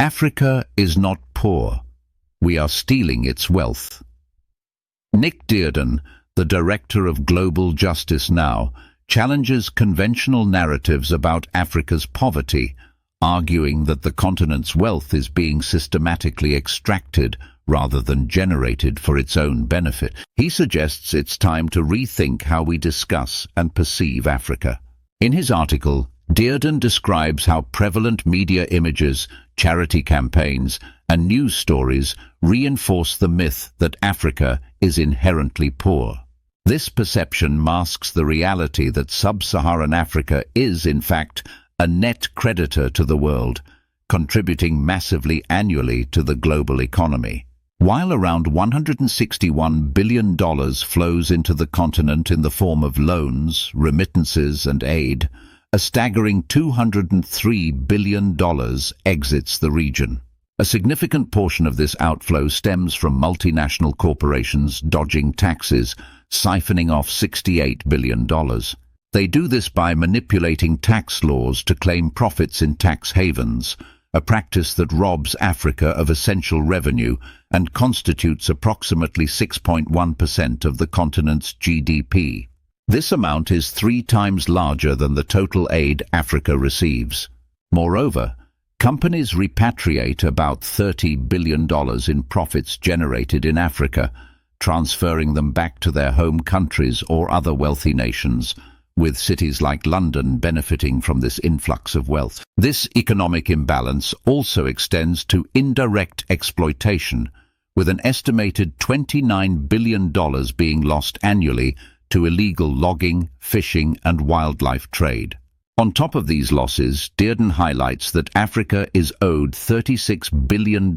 Africa is not poor. We are stealing its wealth. Nick Dearden, the director of Global Justice Now, challenges conventional narratives about Africa's poverty, arguing that the continent's wealth is being systematically extracted rather than generated for its own benefit. He suggests it's time to rethink how we discuss and perceive Africa. In his article, Dearden describes how prevalent media images, charity campaigns, and news stories reinforce the myth that Africa is inherently poor. This perception masks the reality that sub-Saharan Africa is, in fact, a net creditor to the world, contributing massively annually to the global economy. While around $161 billion flows into the continent in the form of loans, remittances, and aid, a staggering $203 billion exits the region. A significant portion of this outflow stems from multinational corporations dodging taxes, siphoning off $68 billion. They do this by manipulating tax laws to claim profits in tax havens, a practice that robs Africa of essential revenue and constitutes approximately 6.1% of the continent's GDP. This amount is 3 times larger than the total aid Africa receives. Moreover, companies repatriate about $30 billion in profits generated in Africa, transferring them back to their home countries or other wealthy nations, with cities like London benefiting from this influx of wealth. This economic imbalance also extends to indirect exploitation, with an estimated $29 billion being lost annually to illegal logging, fishing, and wildlife trade. On top of these losses, Dearden highlights that Africa is owed $36 billion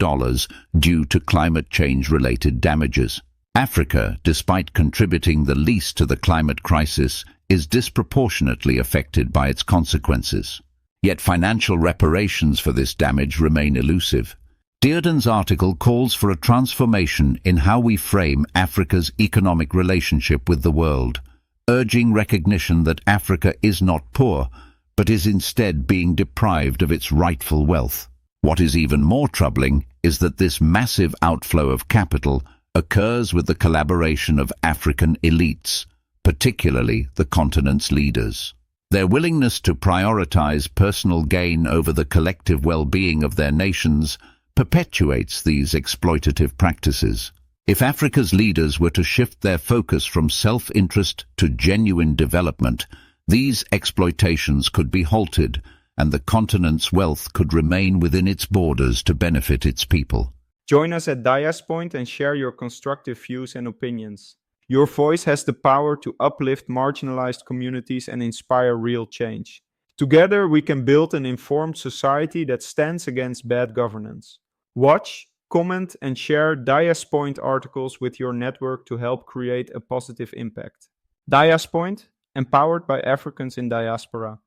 due to climate change-related damages. Africa, despite contributing the least to the climate crisis, is disproportionately affected by its consequences. Yet financial reparations for this damage remain elusive. Dearden's article calls for a transformation in how we frame Africa's economic relationship with the world, urging recognition that Africa is not poor, but is instead being deprived of its rightful wealth. What is even more troubling is that this massive outflow of capital occurs with the collaboration of African elites, particularly the continent's leaders. Their willingness to prioritize personal gain over the collective well-being of their nations perpetuates these exploitative practices. If Africa's leaders were to shift their focus from self-interest to genuine development, these exploitations could be halted, and the continent's wealth could remain within its borders to benefit its people. Join us at Diaspoint and share your constructive views and opinions. Your voice has the power to uplift marginalized communities and inspire real change. Together, we can build an informed society that stands against bad governance. Watch, comment, and share Diaspoint articles with your network to help create a positive impact. Diaspoint, empowered by Africans in diaspora.